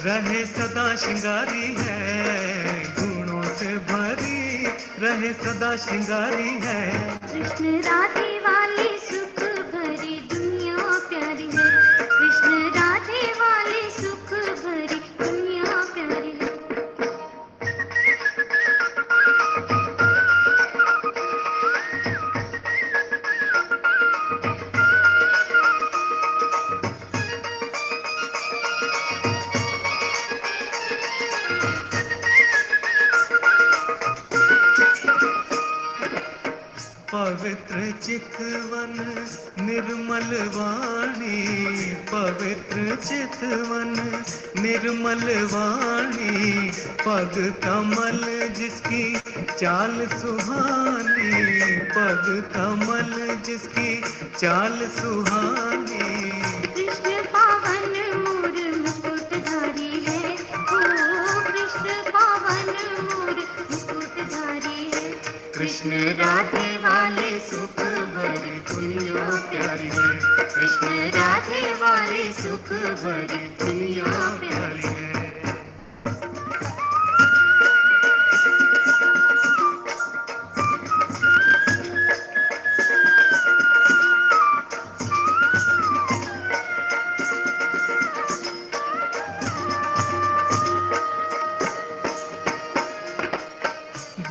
रहे सदा श्रृंगारी है, गुणों से भरी रहे सदा श्रृंगारी है। कृष्ण राधे वाली सुख भरी दुनिया प्यारी है, कृष्ण राधे वाली सुख भरी दुनिया प्यारी है। पवित्र चितवन निर्मल वाणी, पवित्र चितवन निर्मल वाणी, पद कमल जिसकी चाल सुहानी, पद कमल जिसकी चाल सुहानी। कृष्ण पावन मोर मुकुटधारी है, ओ कृष्ण पावन मोर मुकुटधारी है। कृष्ण राधे वाली सुख भरी दुनिया प्यारी है, कृष्ण राधे वाली सुख भरी दुनिया प्यारी है।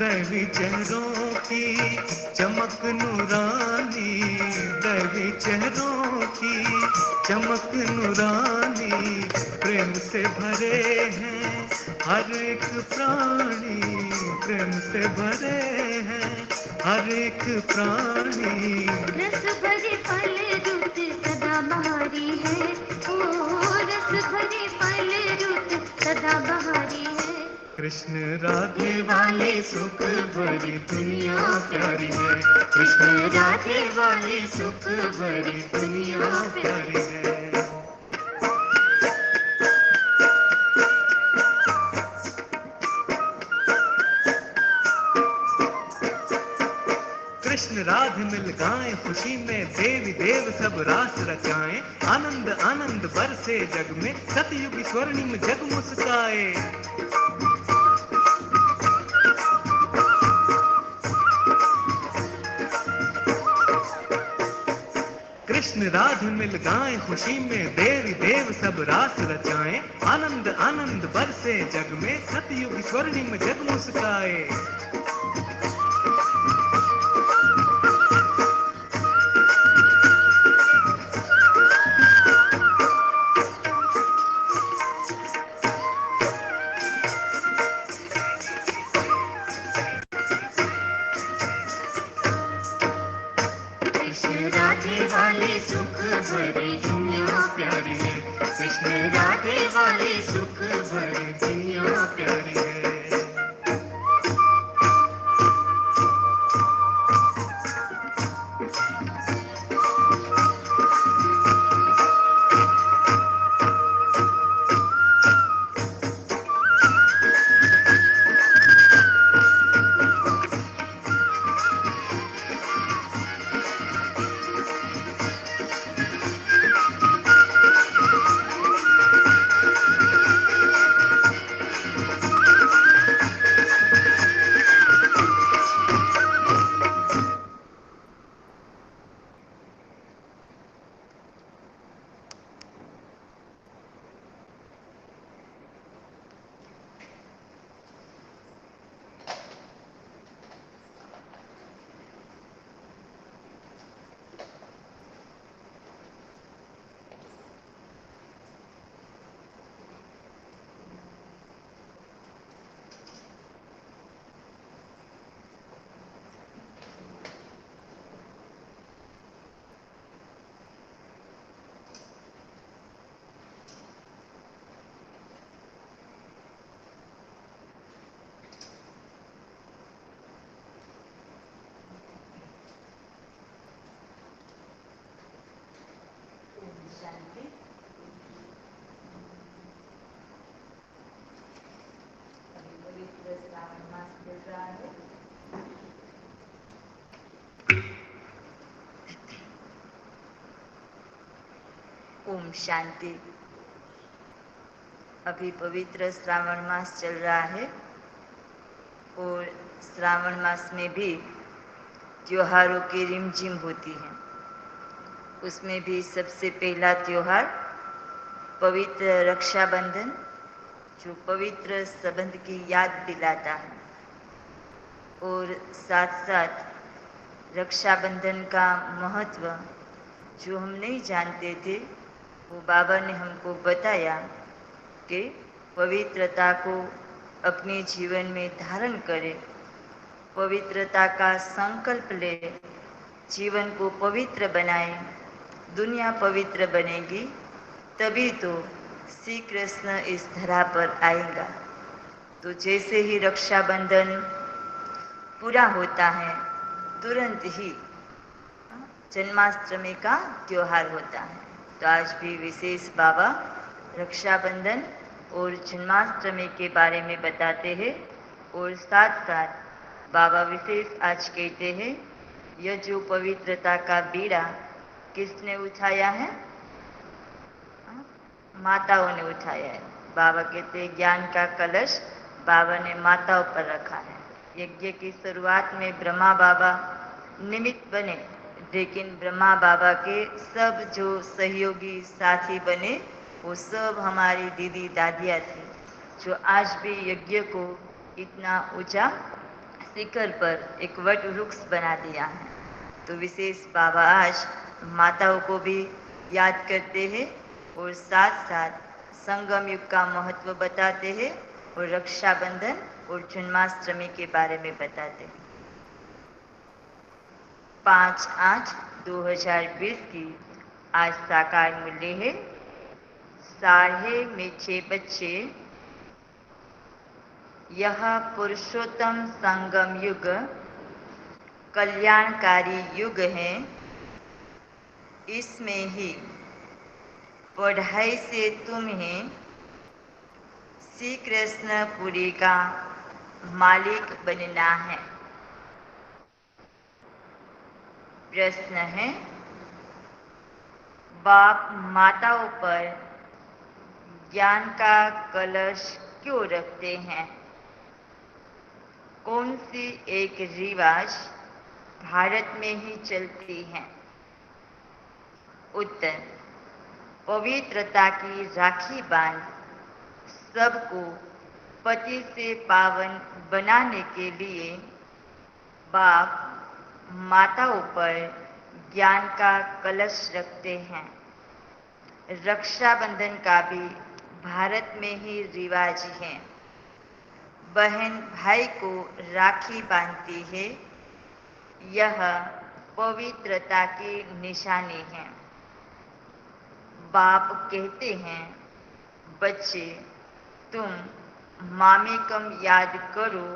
दैवी चेहरों की चमक नूरानी, दैवी चेहरों की चमक नूरानी, प्रेम से भरे हैं हर एक प्राणी, प्रेम से भरे हैं हर एक प्राणी। रस भरे फल रुत सदा बहारी है, ओ रस भरे फल रुत सदा बहारी है। कृष्ण राधे वाली सुख भरी दुनिया प्यारी है, कृष्ण राधे वाली सुख भरी दुनिया प्यारी है। कृष्ण राधे मिल गाएं खुशी में, देवी देव सब रास रचाएं, आनंद आनंद बरसे जग में, सतयुग स्वर्णिम जग मुस्काए। कृष्ण राधे मिल गाएं खुशी में, देवी देव सब रास रचाएं, आनंद आनंद बरसे जग में, सतयुग स्वर्णिम जग मुस्काए। कृष्ण राधे वाली सुख भरी दुनिया प्यारी है, कृष्ण राधे वाली सुख भरी दुनिया प्यारी है। श्रावण मास चल रहा है। ओम शांति। अभी पवित्र श्रावण मास चल रहा है और श्रावण मास में भी त्योहारों की रिमझिम होती है। उसमें भी सबसे पहला त्योहार पवित्र रक्षाबंधन, जो पवित्र संबंध की याद दिलाता है। और साथ साथ रक्षाबंधन का महत्व जो हम नहीं जानते थे, वो बाबा ने हमको बताया कि पवित्रता को अपने जीवन में धारण करें, पवित्रता का संकल्प ले, जीवन को पवित्र बनाए, दुनिया पवित्र बनेगी तभी तो श्री कृष्ण इस धरा पर आएगा। तो जैसे ही रक्षाबंधन पूरा होता है तुरंत ही जन्माष्टमी का त्योहार होता है। तो आज भी विशेष बाबा रक्षाबंधन और जन्माष्टमी के बारे में बताते हैं और साथ साथ बाबा विशेष आज कहते हैं, यह जो पवित्रता का बीड़ा किसने उठाया है? माताओं ने उठाया है। बाबा कहते हैं ज्ञान का कलश बाबा ने माताओं पर रखा है। यज्ञ की शुरुआत में ब्रह्मा बाबा निमित्त बने, लेकिन ब्रह्मा बाबा के सब जो सहयोगी साथी बने वो सब हमारी दीदी दादियाँ थी, जो आज भी यज्ञ को इतना ऊंचा शिखर पर एक वट वृक्ष बना दिया है। तो विशेष बाबा आज माताओं को भी याद करते हैं और साथ साथ संगम युग का महत्व बताते हैं और रक्षाबंधन और जन्माष्टमी के बारे में बताते हैं। 5/8/2020 की आज साकार मूल्य है। साढ़े मीठे बच्चे, यह पुरुषोत्तम संगम युग कल्याणकारी युग है। इसमें ही पढ़ाई से तुम्हें श्री कृष्णपुरी का मालिक बनना है। प्रश्न है, बाप माताओं पर ज्ञान का कलश क्यों रखते हैं? कौन सी एक रिवाज भारत में ही चलती है? उत्तर, पवित्रता की राखी बांध सबको पति से पावन बनाने के लिए बाप माताओं पर ज्ञान का कलश रखते हैं। रक्षाबंधन का भी भारत में ही रिवाज है। बहन भाई को राखी बांधती है, यह पवित्रता की निशानी है। बाप कहते हैं, बच्चे तुम मामेकम याद करो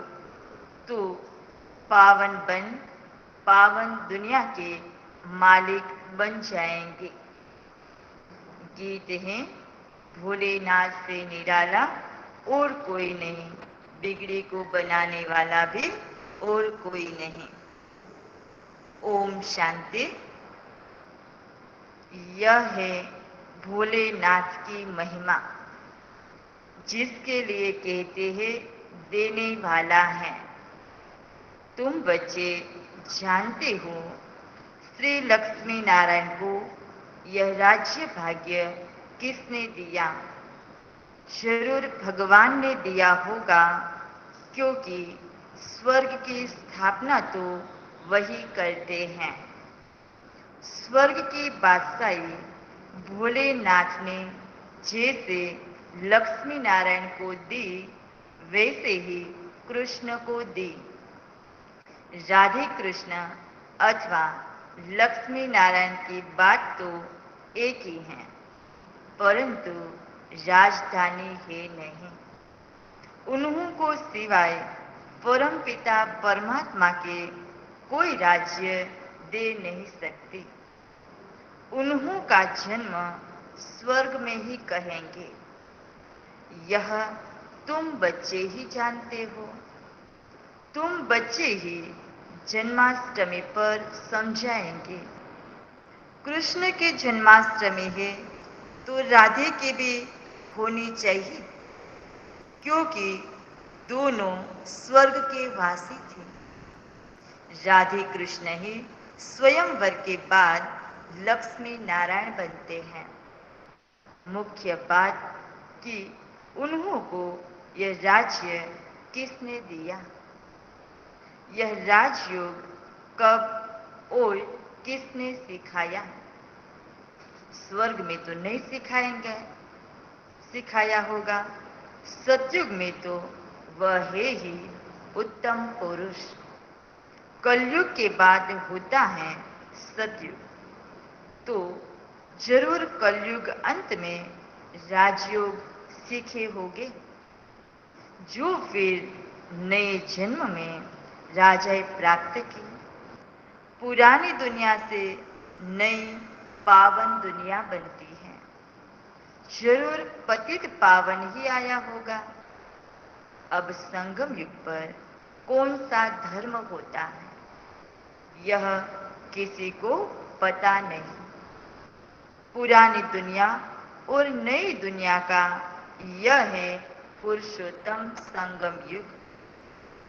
तो पावन दुनिया के मालिक बन जाएंगे। गीत है, भोलेनाथ से निराला और कोई नहीं, बिगड़ी को बनाने वाला भी और कोई नहीं। ओम शांति। यह है भोलेनाथ की महिमा, जिसके लिए कहते हैं देने वाला है। तुम बच्चे जानते हो श्री लक्ष्मी नारायण को यह राज्य भाग्य किसने दिया? जरूर भगवान ने दिया होगा, क्योंकि स्वर्ग की स्थापना तो वही करते हैं। स्वर्ग की बादशाही भोलेनाथ ने जैसे लक्ष्मी नारायण को दी, वैसे ही कृष्ण को दी। राधे कृष्ण अथवा लक्ष्मी नारायण की बात तो एक ही है, परंतु राजधानी है नहीं। उन्हों को सिवाय परम पिता परमात्मा के कोई राज्य दे नहीं सकती। उन्हों का जन्म स्वर्ग में ही कहेंगे। यह तुम बच्चे ही जानते हो। तुम बच्चे ही जन्माष्टमी पर समझाएंगे। कृष्ण की जन्माष्टमी है तो राधे की भी होनी चाहिए, क्योंकि दोनों स्वर्ग के वासी थे। राधे कृष्ण ही स्वयंवर के बाद लक्ष्मी नारायण बनते हैं। मुख्य बात कि उन्हों को यह राज्य किसने दिया, यह राजयोग कब और किसने सिखाया। स्वर्ग में तो नहीं सिखाया होगा। सतयुग में तो वह है ही उत्तम पुरुष। कलयुग के बाद होता है सतयुग, तो जरूर कलयुग अंत में राजयोग सीखे होंगे, जो फिर नए जन्म में राजाएं प्राप्त की। पुरानी दुनिया से नई पावन दुनिया बनती है। जरूर पतित पावन ही आया होगा। अब संगम युग पर कौन सा धर्म होता है, यह किसी को पता नहीं। पुरानी दुनिया और नई दुनिया का यह है पुरुषोत्तम संगम युग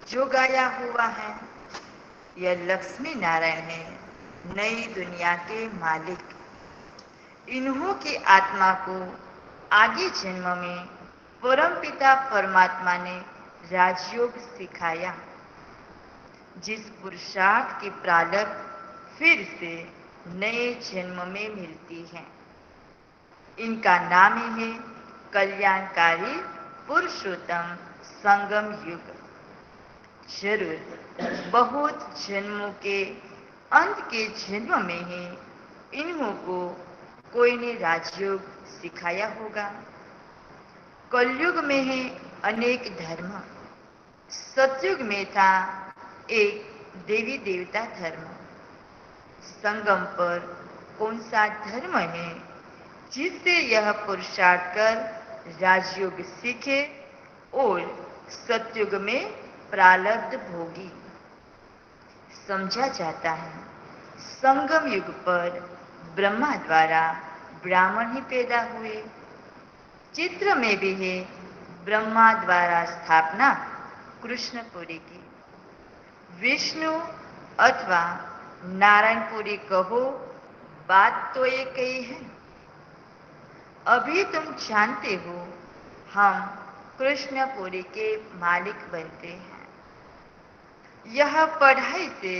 जो गाया हुआ है। यह लक्ष्मी नारायण है, नई दुनिया के मालिक। इन्हों की आत्मा को आगे जन्म में परमपिता परमात्मा ने राजयोग सिखाया, जिस पुरुषार्थ की प्रारब्ध फिर से नए जन्म में मिलती है। इनका नाम ही है कल्याणकारी पुरुषोत्तम संगम युग। जरूर बहुत जन्मों के अंत के जन्म में ही इन्हों को कोई ने राजयोग सिखाया होगा। कलयुग में है अनेक धर्म। सतयुग में था एक देवी देवता धर्म। संगम पर कौन सा धर्म है जिससे यह पुरुषार्थ कर राजयोग सीखे और सतयुग में प्रारब्ध भोगी। समझा जाता है संगम युग पर ब्रह्मा द्वारा ब्राह्मण ही पैदा हुए। चित्र में भी है ब्रह्मा द्वारा स्थापना कृष्णपुरी की। विष्णु अथवा नारायणपुरी कहो, बात तो एक ही है। अभी तुम जानते हो हम कृष्णपुरी के मालिक बनते हैं। यह पढ़ाई से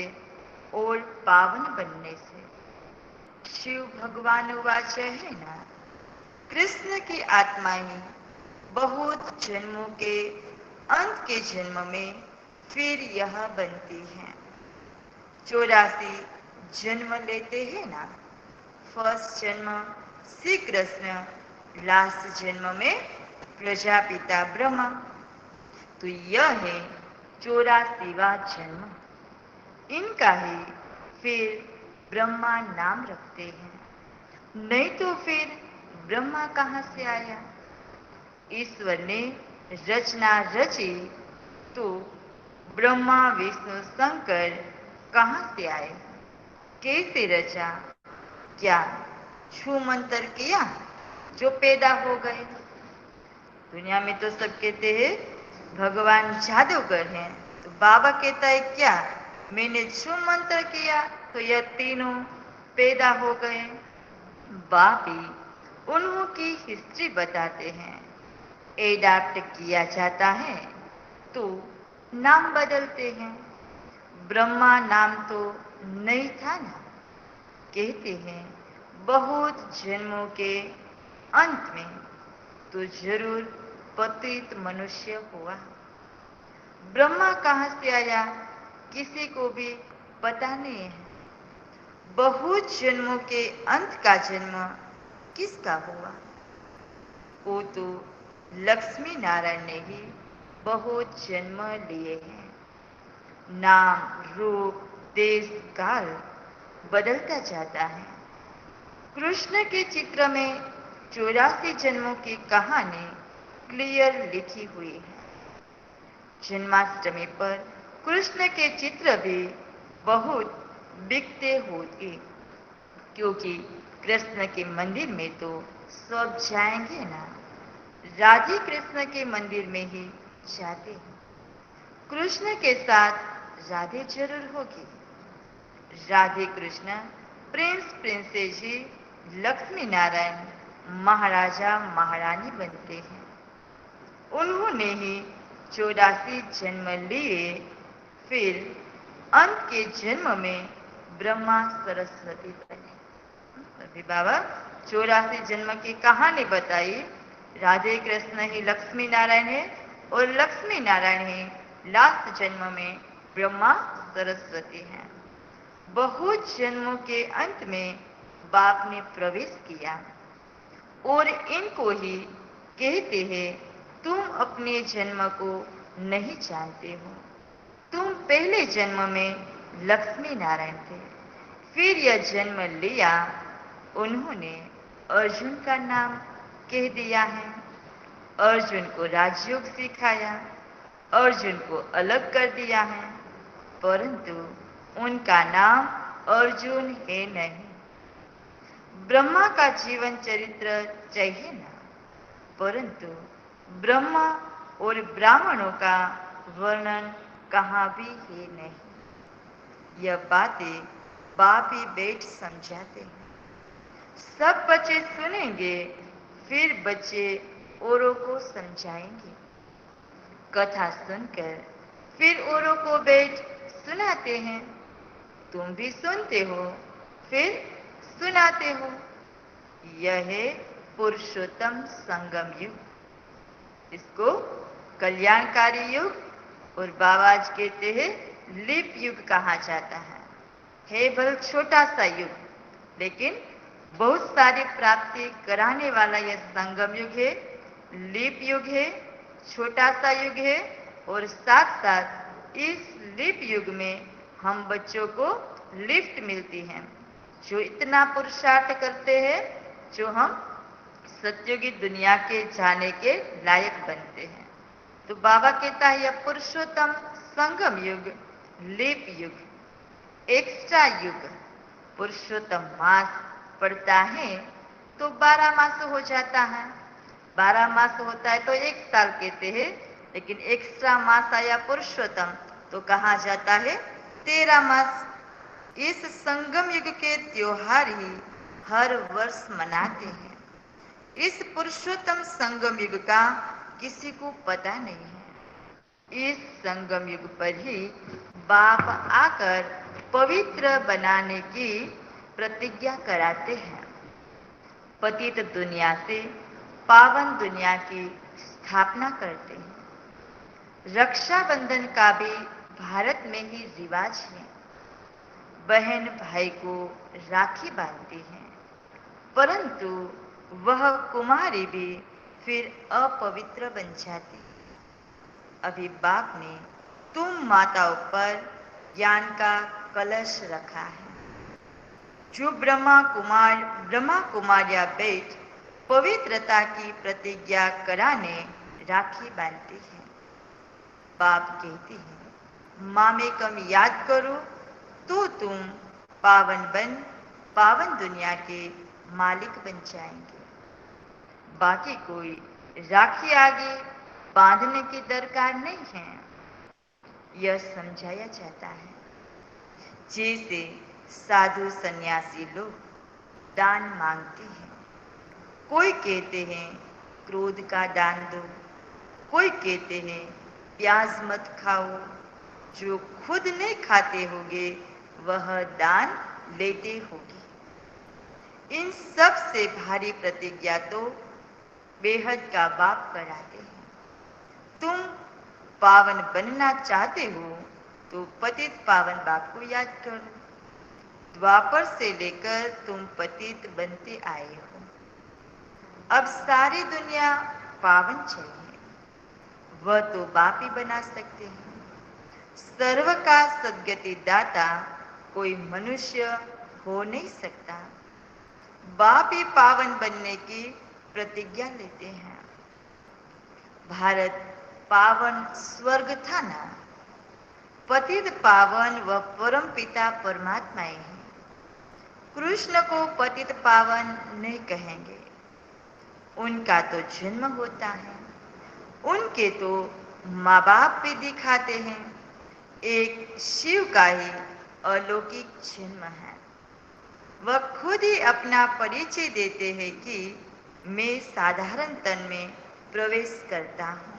और पावन बनने से। शिव भगवान वाच है ना, कृष्ण की आत्माएं बहुत जन्मों के अंत के जन्म में फिर यह बनती हैं। 84 जन्म लेते हैं ना। फर्स्ट जन्म श्री कृष्ण, लास्ट जन्म में प्रजापिता ब्रह्मा, तो यह है 84वां जन्म। इनका ही फिर ब्रह्मा नाम रखते हैं। नहीं तो फिर ब्रह्मा कहां से आया। ईश्वर ने रचना रची तो ब्रह्मा विष्णु शंकर कहां से आए, कैसे रचा, क्या छू मंत्र किया जो पैदा हो गए। दुनिया में तो सब कहते हैं भगवान जादूगर हैं, तो बाबा कहता है क्या मैंने छू मंत्र किया तो यह तीनों पैदा हो गए। बाप ही उन्हों की हिस्ट्री बताते हैं। एडाप्ट किया जाता है तो नाम बदलते हैं। ब्रह्मा नाम तो नहीं था ना। कहते हैं बहुत जन्मों के अंत में तो जरूर पतित मनुष्य हुआ। ब्रह्मा कहां से आया किसी को भी पता नहीं है। बहुत जन्मों के अंत का जन्म किसका हुआ, वो तो लक्ष्मी नारायण ने ही बहुत जन्म लिए हैं। नाम रूप देश काल बदलता जाता है। कृष्ण के चित्र में 84 जन्मों की कहानी क्लियर लिखी हुई है। जन्माष्टमी पर कृष्ण के चित्र भी बहुत बिकते होंगे, क्योंकि कृष्ण के मंदिर में तो सब जाएंगे ना, राधे कृष्ण के मंदिर में ही जाते हैं। कृष्ण के साथ राधे जरूर होगी। राधे कृष्ण, प्रिंस प्रिंसेस जी, लक्ष्मी नारायण, महाराजा महारानी बनते हैं। उन्होंने ही 84 जन्म लिए, फिर अंत के जन्म में ब्रह्मा सरस्वती बने। अभी बाबा 84 जन्म की कहानी बताई। राधे कृष्ण ही लक्ष्मी नारायण है और लक्ष्मी नारायण ही लास्ट जन्म में ब्रह्मा सरस्वती हैं। बहुत जन्मों के अंत में बाप ने प्रवेश किया और इनको ही कहते हैं, तुम अपने जन्म को नहीं जानते हो। तुम पहले जन्म में लक्ष्मी नारायण थे, फिर यह जन्म लिया। उन्होंने अर्जुन का नाम कह दिया है, अर्जुन को राजयोग सिखाया, अर्जुन को अलग कर दिया है, परंतु उनका नाम अर्जुन है नहीं। ब्रह्मा का जीवन चरित्र चाहिए ना, परंतु ब्रह्मा और ब्राह्मणों का वर्णन कहाँ भी है नहीं। यह बातें बाप ही बैठ समझाते हैं। सब बच्चे सुनेंगे, फिर बच्चे औरों को समझाएंगे। कथा सुनकर फिर औरों को बैठ सुनाते हैं। तुम भी सुनते हो, फिर सुनाते हो। यह है पुरुषोत्तम संगम युग। इसको कल्याणकारी युग और बाबाज कहते हैं लीप युग कहा जाता है भले छोटा सा युग, लेकिन बहुत सारी प्राप्ति कराने वाला यह संगम युग है, लीप युग है, छोटा सा युग है। और साथ साथ इस लीप युग में हम बच्चों को लिफ्ट मिलती है, जो इतना पुरुषार्थ करते हैं, जो हम सत्युगी दुनिया के जाने के लायक बनते हैं। तो बाबा कहता है यह पुरुषोत्तम संगम युग, लीप युग, एक्स्ट्रा युग। पुरुषोत्तम मास पड़ता है तो 12 मास हो जाता है। 12 मास होता है तो 1 साल कहते हैं, लेकिन एक्स्ट्रा मास आया पुरुषोत्तम तो कहा जाता है 13 मास। इस संगम युग के त्योहार ही हर वर्ष मनाते हैं। इस पुरुषोत्तम संगम युग का किसी को पता नहीं है। इस संगम युग पर ही बाप आकर पवित्र बनाने की प्रतिज्ञा कराते हैं। पतित दुनिया से पावन दुनिया की स्थापना करते हैं। रक्षाबंधन का भी भारत में ही रिवाज है। बहन भाई को राखी बांधती है, परंतु वह कुमारी भी फिर अपवित्र बन जाती है। अभी बाप ने तुम माताओं पर ज्ञान का कलश रखा है। जो ब्रह्मा कुमारिया बैठ पवित्रता की प्रतिज्ञा कराने राखी बांधती है। बाप कहते हैं मामे कम याद करो तो तुम पावन दुनिया के मालिक बन जाएंगे। बाकी कोई राखी आगे बांधने की दरकार नहीं है, यह समझाया जाता है। जैसे साधु सन्यासी लोग दान मांगते हैं, कोई कहते हैं क्रोध का दान दो, कोई कहते हैं प्याज मत खाओ। जो खुद नहीं खाते होंगे वह दान लेते होंगे। इन सब से भारी प्रतिज्ञा तो बेहद का बाप कराते हैं। तुम पावन बनना चाहते हो तो पतित पावन बाप को याद करो। द्वापर से लेकर तुम पतित बनते आए हो। अब सारी दुनिया पावन चाहिए, वह तो बाप ही बना सकते हैं। सर्व का सद्गति दाता कोई मनुष्य हो नहीं सकता। बाप ही पावन बनने की प्रतिज्ञा लेते हैं। भारत पावन स्वर्ग था ना, पतित पावन व परम पिता परमात्मा ही हैं। कृष्ण को पतित पावन नहीं कहेंगे, उनका तो जन्म होता है, उनके तो माँ बाप भी दिखाते हैं। एक शिव का ही अलौकिक जन्म है। वह खुद ही अपना परिचय देते हैं कि मैं साधारण तन में प्रवेश करता हूँ।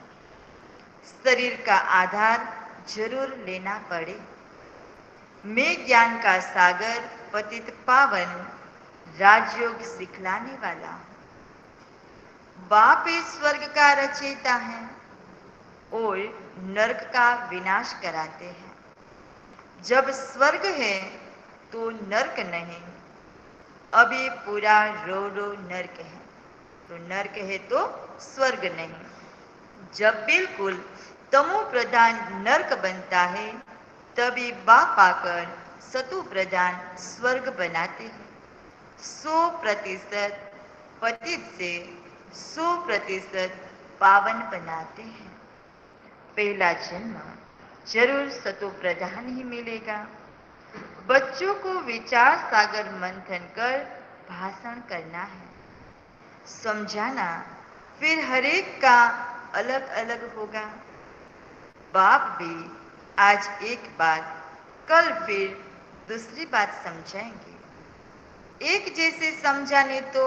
शरीर का आधार जरूर लेना पड़े। मैं ज्ञान का सागर पतित पावन राजयोग सिखलाने वाला हूँ। बाप ही स्वर्ग का रचयिता है और नरक का विनाश कराते हैं। जब स्वर्ग है तो नरक नहीं। अभी पूरा रो रो नरक है, तो नरक है तो स्वर्ग नहीं। जब बिल्कुल तमो प्रधान नरक बनता है, तभी बाप आकर सतु प्रधान स्वर्ग बनाते हैं। 100% पतित से 100% पावन बनाते हैं। पहला जन्म जरूर सतो प्रधान ही मिलेगा। बच्चों को विचार सागर मंथन कर भाषण करना है, समझाना, फिर हरेक का अलग अलग होगा। बाप भी आज एक बात, कल फिर दूसरी बात समझाएंगे। एक जैसे समझाने तो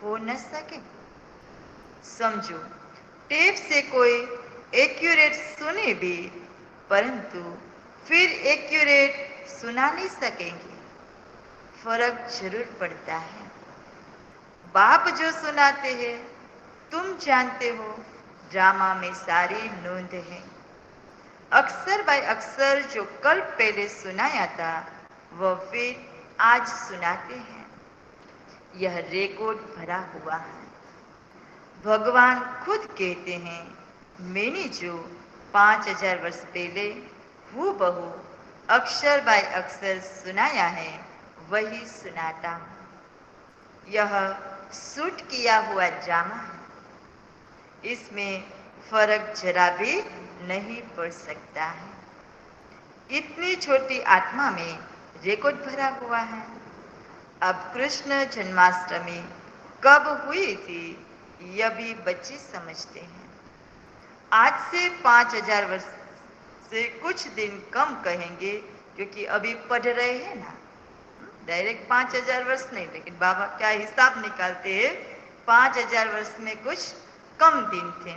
हो न सके। समझो, टेप से कोई एक्यूरेट सुने भी, परंतु फिर एक्यूरेट सुना नहीं सकेंगे। फर्क जरूर पड़ता है। बाप जो सुनाते हैं तुम जानते हो, ड्रामा में सारी नोंद है। अक्सर बाय अक्सर जो कल पहले सुनाया था वह फिर आज सुनाते हैं। यह रिकॉर्ड भरा हुआ है। भगवान खुद कहते हैं, मैंने जो 5000 वर्ष पहले हूबहू अक्षर बाय अक्षर सुनाया है वही सुनाता हूं। यह शूट किया हुआ ड्रामा है, इसमें फर्क जरा भी नहीं पड़ सकता है। इतनी छोटी आत्मा में रिकॉर्ड भरा हुआ है। अब कृष्ण जन्माष्टमी कब हुई थी यह भी बच्चे समझते हैं। आज से 5000 वर्ष से कुछ दिन कम कहेंगे, क्योंकि अभी पढ़ रहे हैं ना। डायरेक्ट 5000 वर्ष नहीं, लेकिन बाबा क्या हिसाब निकालते हैं, 5000 वर्ष में कुछ कम दिन थे।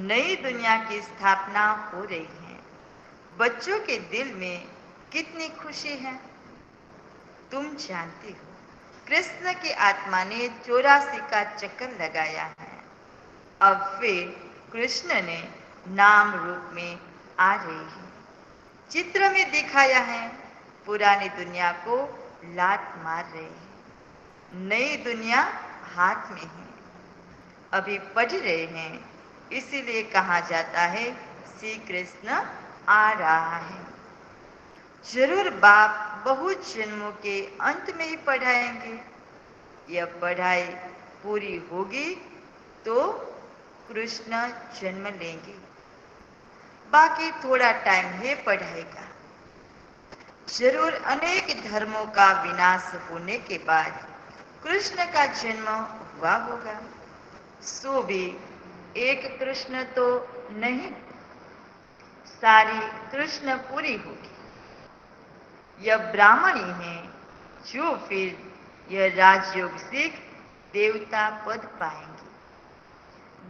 नई दुनिया की स्थापना हो रही है। बच्चों के दिल में कितनी खुशी है तुम जानती हो। कृष्ण की आत्मा ने 84 का चक्कर लगाया है। अब फिर कृष्ण ने नाम रूप में आ रही है। चित्र में दिखाया है, पुरानी दुनिया को लात मार रहे हैं, नई दुनिया हाथ में है। अभी पढ़ रहे हैं, इसीलिए कहा जाता है श्री कृष्ण आ रहा है। जरूर बाप बहुत जन्मों के अंत में ही पढ़ाएंगे। यह पढ़ाई पूरी होगी तो कृष्ण जन्म लेंगे। बाकी थोड़ा टाइम है पढ़ाई का। जरूर अनेक धर्मों का विनाश होने के बाद कृष्ण का जन्म हुआ होगा। सो भी एक कृष्ण तो नहीं, सारी कृष्ण पूरी होगी। यह ब्राह्मणी है जो फिर यह राजयोग सीख देवता पद पाएंगे।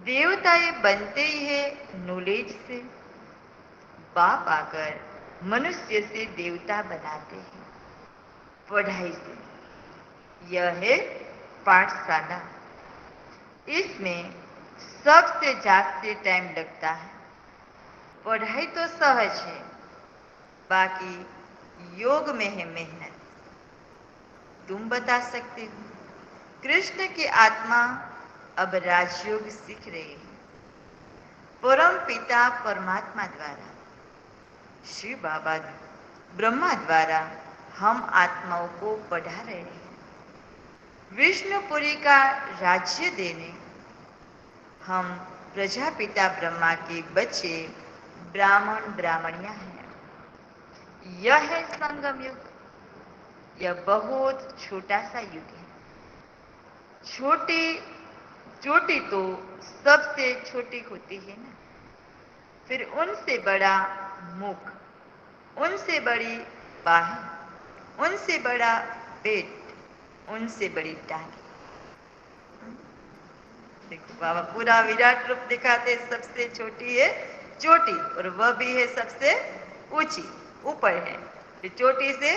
देवता ये बनते ही है नॉलेज से। बाप आकर मनुष्य से देवता बनाते हैं पढ़ाई से। यह है पाठशाला। इसमें सबसे ज्यादा टाइम लगता है। पढ़ाई तो सहज है, बाकी योग में है मेहनत। तुम बता सकते हो। कृष्ण की आत्मा अब राजयोग सीख रही है, परम पिता परमात्मा द्वारा, शिव बाबा ब्रह्मा द्वारा हम आत्माओं को पढ़ा रहे हैं। विष्णुपुरी का राज्य देने हम प्रजापिता ब्रह्मा के बच्चे ब्राह्मण ब्राह्मणियां हैं। यह है संगम युग। यह बहुत छोटा सा युग है। छोटी चोटी तो सबसे छोटी होती है ना, फिर उनसे बड़ा मुख, उनसे बड़ी बाहें, उनसे बड़ा पेट, उनसे बड़ी टांगे। देखो बाबा पूरा विराट रूप दिखाते, सबसे छोटी है चोटी और वह भी है सबसे ऊंची, ऊपर है, फिर चोटी से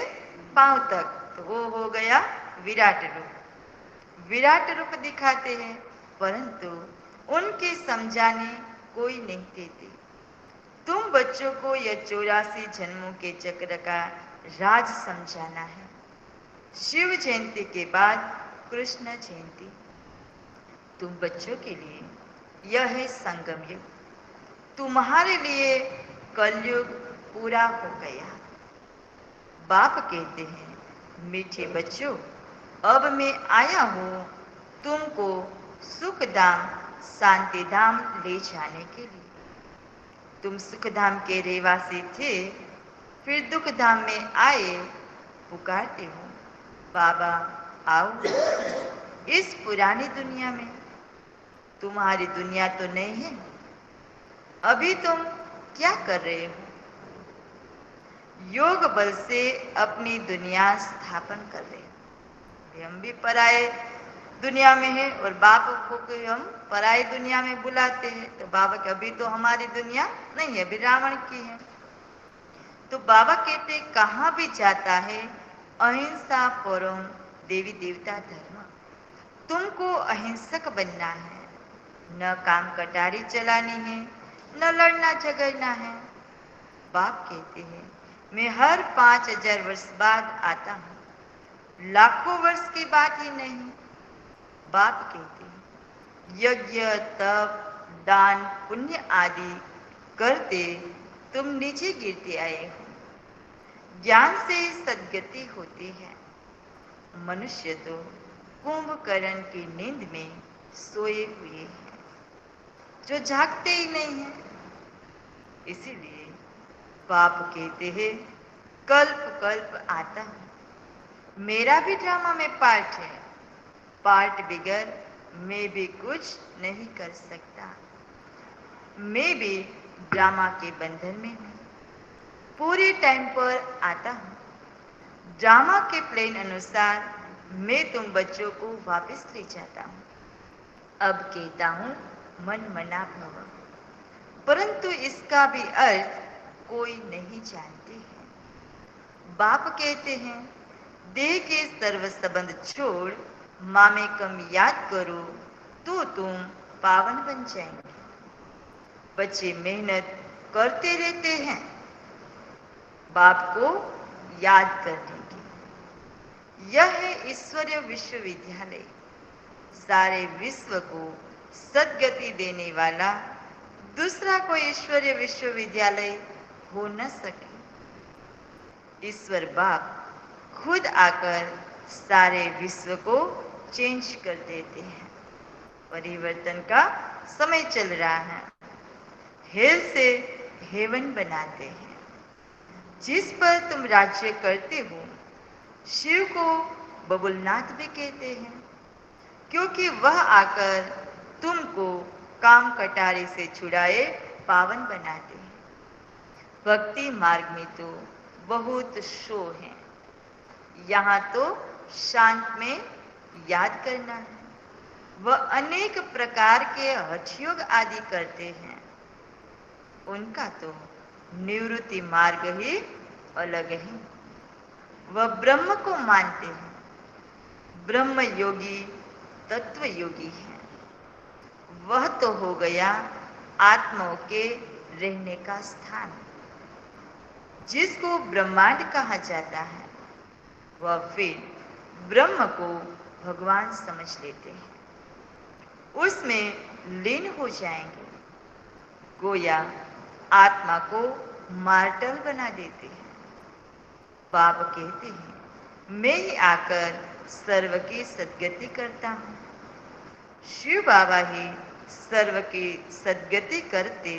पांव तक, तो वो हो गया विराट रूप। विराट रूप दिखाते हैं, परंतु उनके समझाने कोई नहीं देते। तुम बच्चों को यह 84 जन्मों के चक्र का राज समझाना है। शिव जयंती के बाद कृष्ण जयंती। तुम बच्चों के लिए यह है संगम युग। तुम्हारे लिए कलयुग पूरा हो गया। बाप कहते हैं, मीठे बच्चों, अब मैं आया हूं तुमको सुख धाम शांति धाम ले जाने के लिए। तुम सुख धाम के रहवासी थे, फिर दुख धाम में आए, पुकारते हो बाबा आओ। इस पुरानी दुनिया में तुम्हारी दुनिया तो नहीं है। अभी तुम क्या कर रहे हो? योग बल से अपनी दुनिया स्थापन कर रहे हो। हम भी पराए दुनिया में है और बाप को हम पराई दुनिया में बुलाते हैं, तो बाबा के अभी तो हमारी दुनिया नहीं है, अभी रावण की है। तो बाबा कहते कहाँ भी जाता है अहिंसा परम देवी देवता धर्म। तुमको अहिंसक बनना है, न काम कटारी चलानी है, न लड़ना झगड़ना है। बाप कहते हैं मैं हर 5000 वर्ष बाद आता हूं, लाखों वर्ष की बात ही नहीं। बाप कहते हैं यज्ञ तप दान पुण्य आदि करते तुम नीचे गिरते आए हो। ज्ञान से सद्गति होती है। मनुष्य तो कुंभकर्ण की नींद में सोए हुए हैं, जो जागते ही नहीं है। इसीलिए बाप कहते हैं कल्प कल्प आता हूं। मेरा भी ड्रामा में पार्ट है, पार्ट बिगर मैं भी कुछ नहीं कर सकता। मैं भी ड्रामा के बंधन में हूं, पूरे टाइम पर आता हूं। ड्रामा के प्लान अनुसार मैं तुम बच्चों को वापस ले जाता हूं। अब कहता हूं मन मना भव, परंतु इसका भी अर्थ कोई नहीं जानते हैं। बाप कहते हैं देह के सर्व संबंध छोड़ मामेकम याद करो तो तुम पावन बन जाएंगे। बच्चे मेहनत करते रहते हैं बाप को याद करने की। यह है ईश्वरीय विश्वविद्यालय। सारे विश्व को सद्गति देने वाला दूसरा कोई ईश्वरीय विश्वविद्यालय हो न सके। ईश्वर बाप खुद आकर सारे विश्व को चेंज कर देते हैं। परिवर्तन का समय चल रहा है। हेल से हेवन बनाते हैं। जिस पर तुम राज्य करते हो, शिव को बबुलनाथ भी कहते हैं, क्योंकि वह आकर तुमको काम कटारे से छुड़ाए पावन बनाते हैं। भक्ति मार्ग में तो बहुत शो है। यहाँ तो शांत में याद करना है। वह अनेक प्रकार के हठयोग आदि करते हैं। उनका तो निवृत्ति मार्ग ही अलग है। वह ब्रह्म को मानते हैं। ब्रह्म योगी तत्व योगी है। वह तो हो गया आत्माओं के रहने का स्थान, जिसको ब्रह्मांड कहा जाता है। वह फिर ब्रह्म को भगवान समझ लेते हैं, उसमें लीन हो जाएंगे। गोया आत्मा को मार्टल बना देते हैं। बाप कहते हैं मैं ही आकर सर्व की सद्गति करता हूं। शिव बाबा ही सर्व की सद्गति करते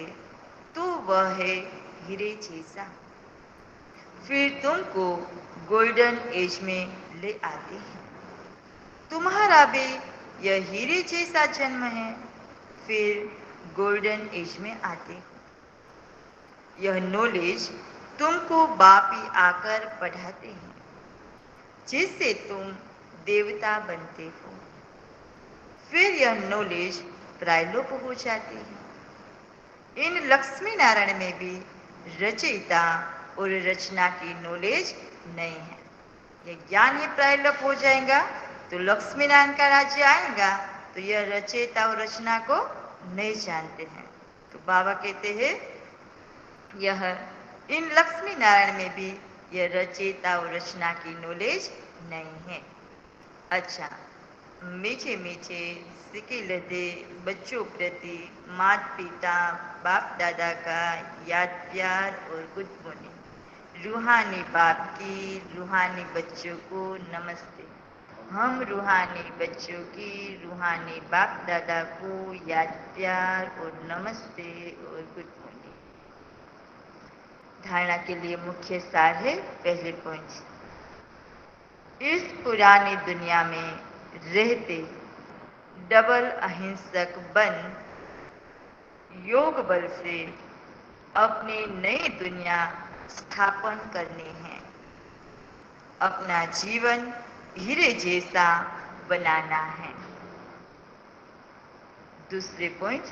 तो वह है हीरे जैसा। फिर तुमको गोल्डन एज में ले आते हैं। तुम्हारा भी यह हीरे जैसा जन्म है, फिर गोल्डन एज में आते हो। यह नॉलेज तुमको बाप ही आकर पढ़ाते हैं, जिससे तुम देवता बनते हो। फिर यह नॉलेज प्रायलोप हो जाती है। इन लक्ष्मी नारायण में भी रचयिता और रचना की नॉलेज नहीं है। यह ज्ञान ही प्रायलोप हो जाएगा तो लक्ष्मी नारायण का राज्य आएगा, तो यह रचयिता और रचना को नहीं जानते हैं। तो बाबा कहते हैं यह इन लक्ष्मी नारायण में भी यह रचयिता और रचना की नॉलेज नहीं है। अच्छा, मीठे मीठे सिके लदे बच्चों प्रति माता पिता बाप दादा का याद प्यार और गुड मॉर्निंग। रूहानी बाप की रूहानी बच्चों को नमस्ते। हम रूहानी बच्चों की रूहानी बाप दादा को याद प्यार और नमस्ते और गुड मॉर्निंग। धारणा के लिए मुख्य सार है। पहले पॉइंट, इस पुरानी दुनिया में रहते डबल अहिंसक बन योग बल से अपनी नई दुनिया स्थापन करनी है। अपना जीवन हीरे जैसा बनाना है। दूसरे पॉइंट,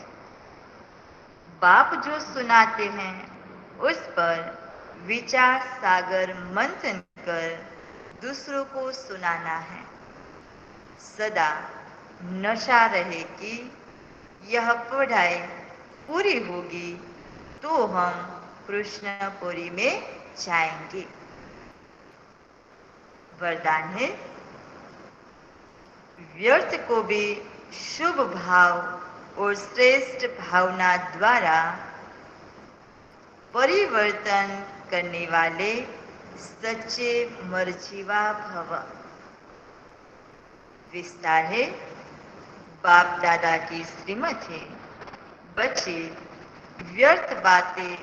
बाप जो सुनाते हैं उस पर विचार सागर मंथन कर दूसरों को सुनाना है। सदा नशा रहे कि यह पढ़ाई पूरी होगी तो हम कृष्णपुरी में जाएंगे। वरदान है, व्यर्थ को भी शुभ भाव और श्रेष्ठ भावना द्वारा परिवर्तन करने वाले सच्चे मर्जीवा भव। विस्तार है, बाप दादा की श्रीमत है, बच्चे व्यर्थ बातें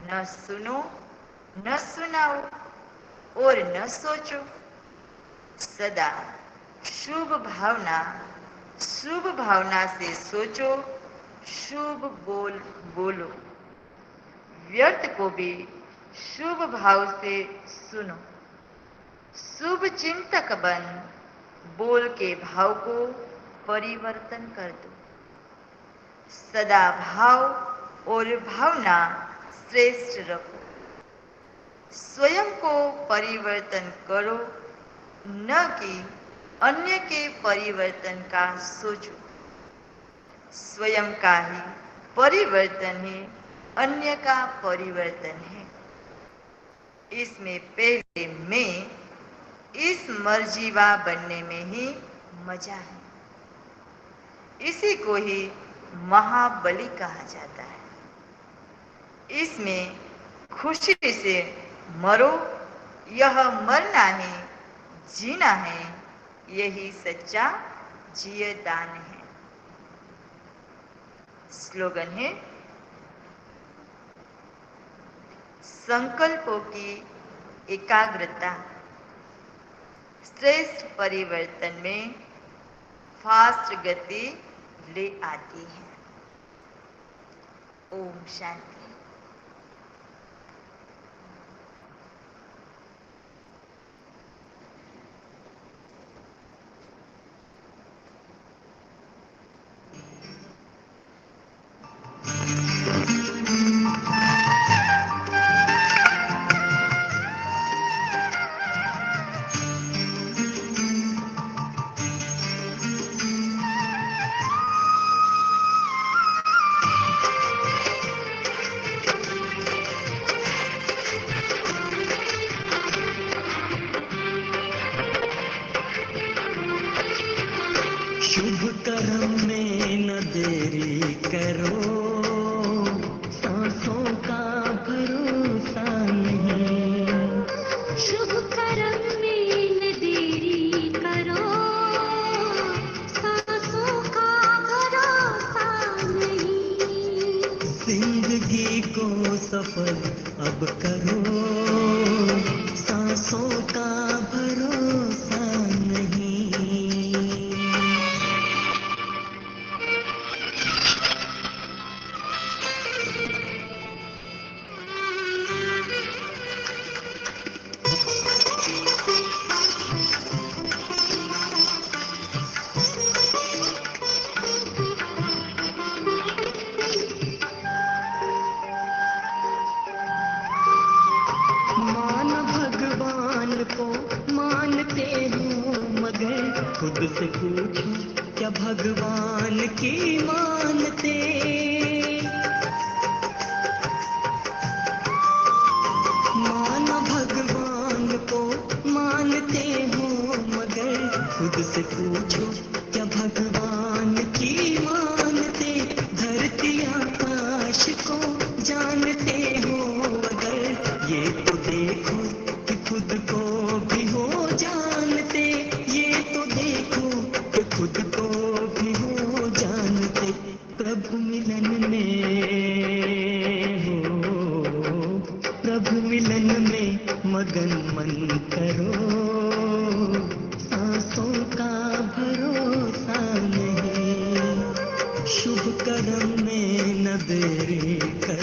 न सुनो, न सुनाओ और न सोचो। सदा शुभ भावना से सोचो, शुभ बोलो। व्यर्थ को भी शुभ भाव से सुनो। शुभ चिंतक बन बोल के भाव को परिवर्तन कर दो। सदा भाव और भावना श्रेष्ठ रखो। स्वयं को परिवर्तन करो, न कि अन्य के परिवर्तन का सोचो। स्वयं का ही परिवर्तन ही अन्य का परिवर्तन है। इसमें पहले मैं इस मर्जीवा बनने में ही मजा है। इसी को ही महाबली कहा जाता है। इसमें खुशी से मरो, यह मरना है, जीना है, यही सच्चा जीवदान है। स्लोगन है, संकल्पों की एकाग्रता श्रेष्ठ परिवर्तन में फास्ट गति ले आती है। ओम शांति। शुभ कर्म में न देरी करो, सांसों का भरोसा नहीं। शुभ कर्म में न देरी करो, सांसों का भरोसा नहीं। जिंदगी को सफल अब करो, को मानते हो, मगर खुद से पूछो क्या भगवान की मानते? माना भगवान को मानते हो, मगर खुद से पूछो क्या भगवान की मानते? धरती आकाश को जानते हो, मगर ये तो देखो कि खुद को भी हो जानते। ये तो देखो कि खुद को भी हो जानते। प्रभु मिलन में हो, प्रभु मिलन में मगन मन करो, सांसों का भरोसा नहीं, शुभ कर्म में न देरी करो।